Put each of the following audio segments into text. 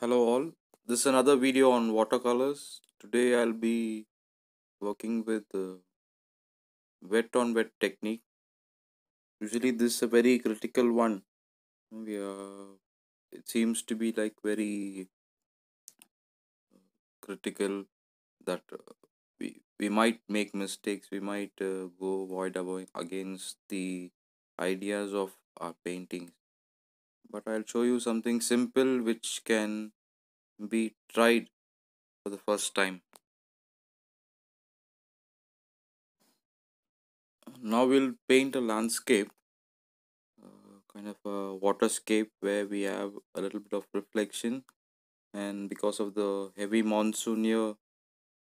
Hello all. This is another video on watercolors. Today I'll be working with wet on wet technique. Usually this is a very critical one. It seems to be like very critical that we might make mistakes. We might go void against the ideas of our paintings. But I'll show you something simple which can be tried for the first time. Now we'll paint a landscape, kind of a waterscape where we have a little bit of reflection, and because of the heavy monsoon here,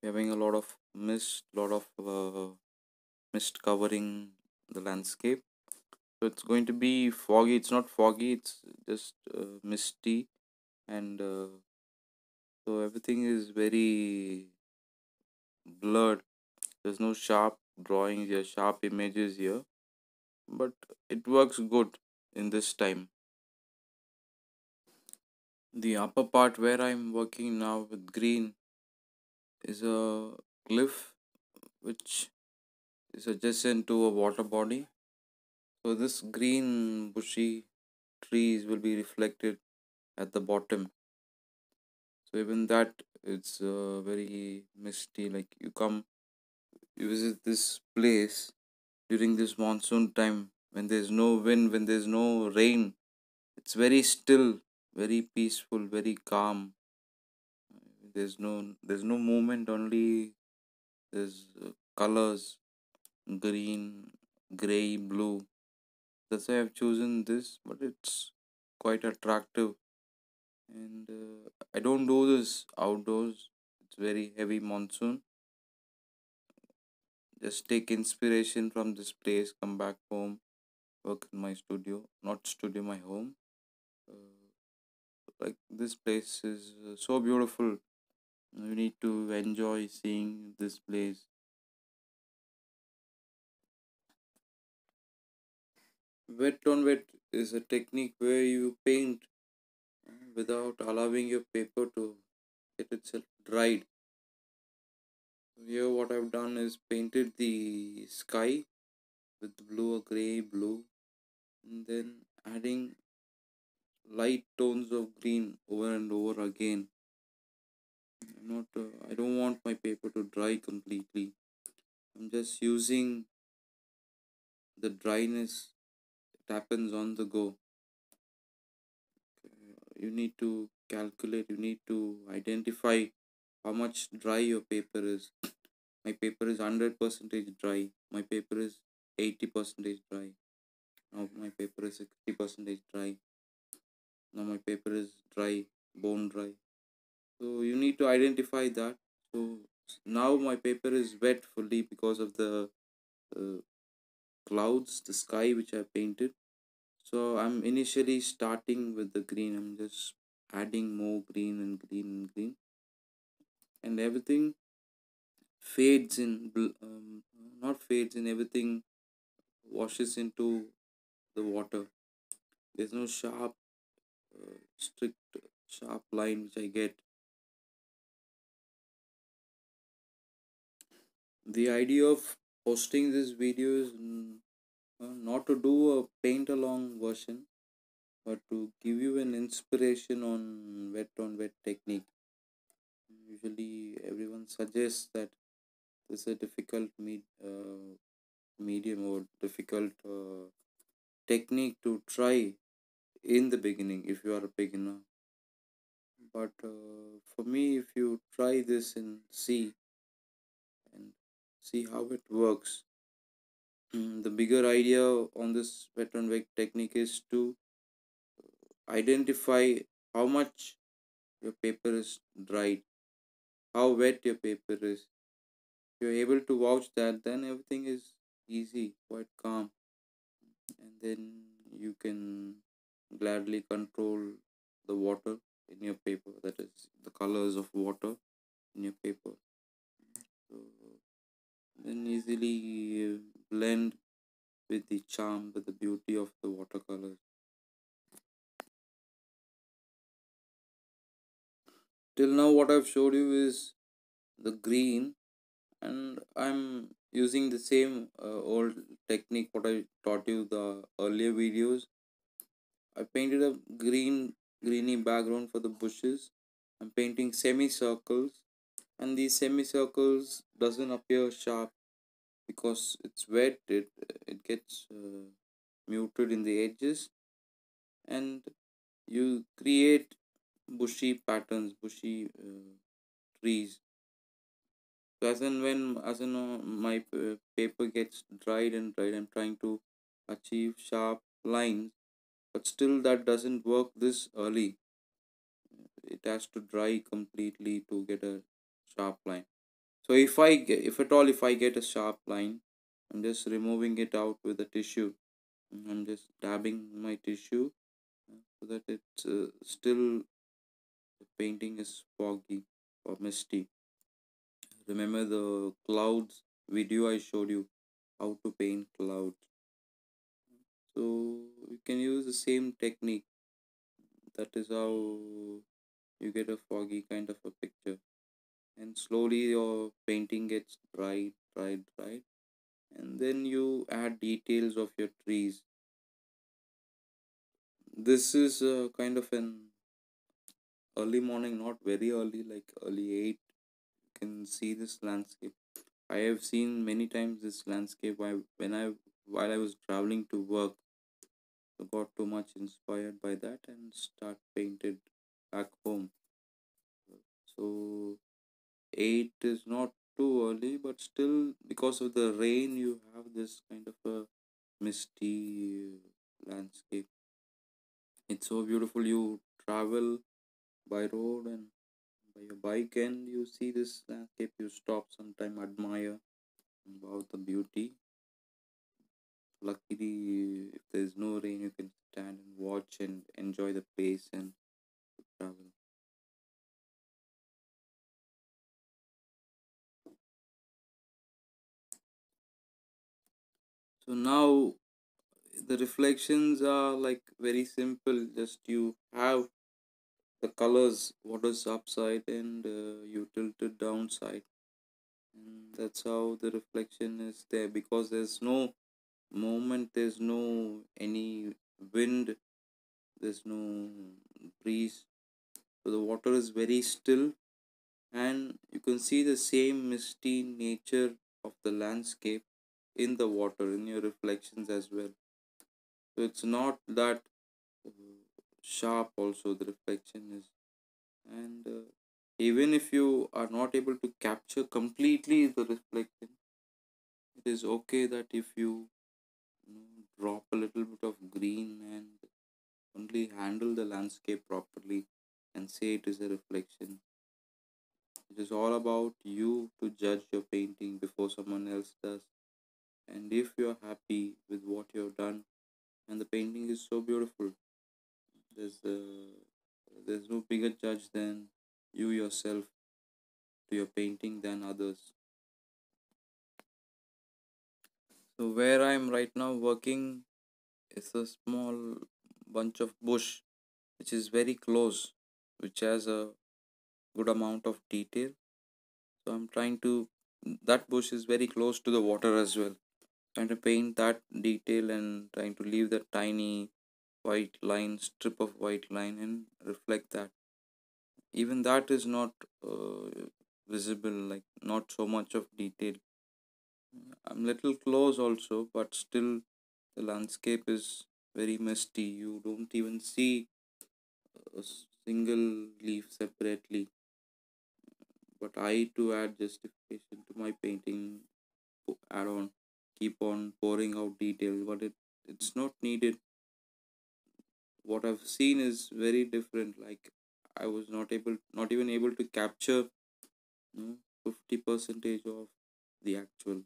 we're having a lot of mist covering the landscape. So it's going to be foggy. It's not foggy, it's just misty, and so everything is very blurred. There's no sharp drawings here, sharp images here, but it works good in this time. The upper part where I'm working now with green is a cliff which is adjacent to a water body. So this green bushy trees will be reflected at the bottom. So even that it's very misty. Like you visit this place during this monsoon time when there's no wind, when there's no rain. It's very still, very peaceful, very calm. There's no movement. Only there's colors, green, gray, blue. That's why I've chosen this, but it's quite attractive. And I don't do this outdoors. It's very heavy monsoon. Just take inspiration from this place, come back home, work in my studio, not studio, my home. Uh, like this place is so beautiful. You need to enjoy seeing this place. Wet on wet is a technique where you paint without allowing your paper to get itself dried. Here, what I've done is painted the sky with blue or gray blue, and then adding light tones of green over and over again. Not, I don't want my paper to dry completely. I'm just using the dryness that happens on the go. You need to calculate. You need to identify how much dry your paper is. My paper is 100% dry. My paper is 80% dry. Now my paper is 60% dry. Now my paper is dry, bone dry. So you need to identify that. So now my paper is wet fully because of the uh, clouds, the sky which I painted. So I'm initially starting with the green. I'm just adding more green and green and green, and everything fades in. Not fades in. Everything washes into the water. There's no strict, sharp line which I get. The idea of posting this video is not to do a paint along version, but to give you an inspiration on wet technique. Usually, everyone suggests that this is a difficult medium or difficult technique to try in the beginning if you are a beginner. But for me, if you try this and see how it works, the bigger idea on this wet on wet technique is to identify how much your paper is dried, how wet your paper is. If you're able to vouch that, then everything is easy, quite calm, and then you can gladly control the water in your paper, that is, the colors of water in your paper. So then easily blend with the charm, with the beauty of the watercolors. Till now, what I've showed you is the green, and I'm using the same old technique what I taught you the earlier videos. I painted a greeny background for the bushes. I'm painting semicircles, and these semicircles doesn't appear sharp because it's wet. It gets muted in the edges, and you create bushy patterns, bushy trees. So as and when my paper gets dried, I'm trying to achieve sharp lines, but still that doesn't work this early. It has to dry completely to get a sharp line. So if at all, if I get a sharp line, I'm just removing it out with a tissue. I'm just dabbing my tissue so that it's still the painting is foggy or misty. Remember the clouds video I showed you how to paint clouds. So you can use the same technique. That is how you get a foggy kind of a picture. And slowly your painting gets dried, and then you add details of your trees. This is kind of an early morning, not very early, like early 8. You can see this landscape. I have seen many times this landscape while I was traveling to work. So got too much inspired by that and start painted back home. So 8 is not too early, but still because of the rain you have this kind of a misty landscape. It's so beautiful. You travel by road and by your bike and you see this landscape, you stop sometime, admire about the beauty. Luckily, if there's no rain, you can stand and watch and enjoy the place and travel. So now the reflections are like very simple. Just you have the colors, what is upside, and you tilt it downside, and that's how the reflection is there because there's no movement, there's no any wind, there's no breeze. So the water is very still, and you can see the same misty nature of the landscape in the water in your reflections as well. So it's not that uh, sharp also the reflection is, and even if you are not able to capture completely the reflection, it is okay that if you drop a little bit of green and only handle the landscape properly and say it is a reflection. It is all about you to judge your painting before someone else does. And if you're happy with what you've done and the painting is so beautiful, there's there's no bigger judge than you yourself to your painting than others. So where I'm right now working is a small bunch of bush which is very close, which has a good amount of detail. So I'm trying to that bush is very close to the water as well. Trying to paint that detail and trying to leave that tiny white line, strip of white line, and reflect that. Even that is not visible, like not so much of detail. I'm little close also, but still the landscape is very misty. You don't even see a single leaf separately. But I, to add justification to my painting, add on, keep on pouring out details, but it's not needed. What I've seen is very different. Like I was not even able to capture 50 percentage of the actual.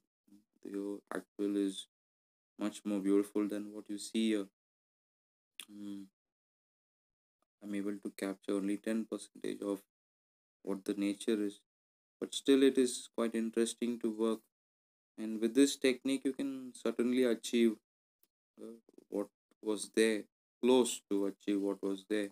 The actual is much more beautiful than what you see here. Mm, I'm able to capture only 10 percentage of what the nature is, but still it is quite interesting to work. And with this technique, you can certainly achieve uh, what was there, close to achieve what was there.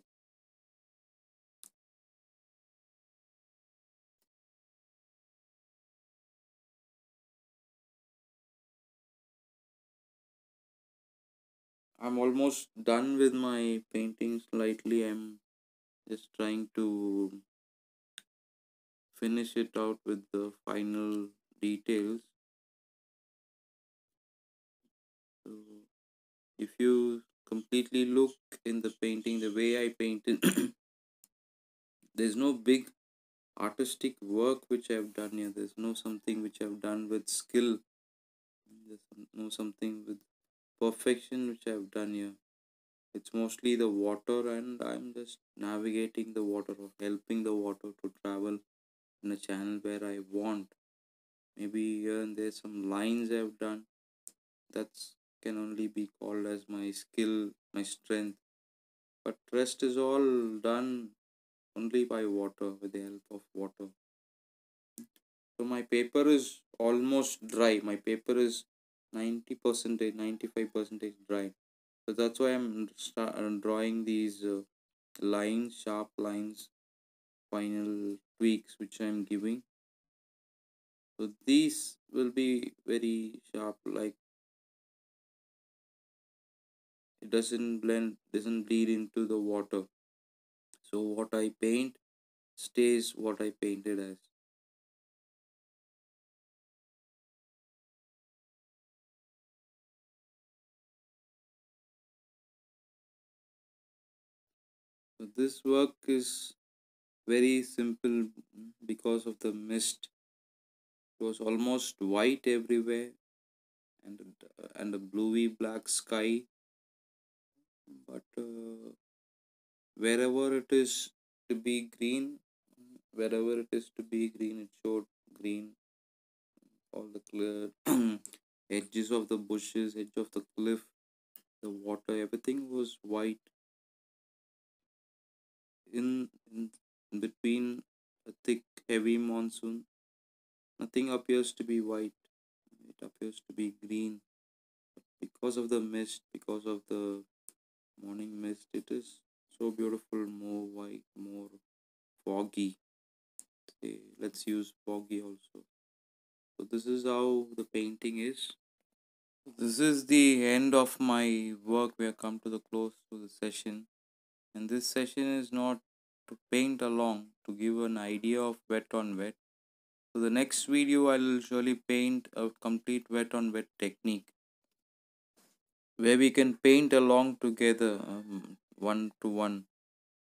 I'm almost done with my painting slightly. I'm just trying to finish it out with the final details. So if you completely look in the painting, the way I painted, there's no big artistic work which I've done here. There's no something which I've done with skill. No something with perfection which I've done here. It's mostly the water, and I'm just navigating the water or helping the water to travel in a channel where I want. Maybe here and there some lines I've done. That's can only be called as my skill, my strength. But rest is all done only by water, with the help of water. So my paper is almost dry. My paper is 90%, 95% dry. So that's why I'm drawing these lines, sharp lines, final tweaks which I'm giving. So these will be very sharp, like it doesn't bleed into the water. So what I paint stays what I painted as. So this work is very simple because of the mist. It was almost white everywhere, and a bluey black sky. But wherever it is to be green, wherever it is to be green, it showed green. All the clear edges of the bushes, edge of the cliff, the water, everything was white. In between a thick, heavy monsoon, nothing appears to be white. It appears to be green. Because of the mist, because of the morning mist, it is so beautiful, more white, more foggy. Say, let's use foggy also. So this is how the painting is. This is the end of my work. We have come to the close to the session. And this session is not to paint along, to give an idea of wet on wet. So the next video I will surely paint a complete wet on wet technique where we can paint along together, one to one.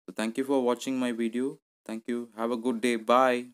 So thank you for watching my video. Thank you. Have a good day. Bye.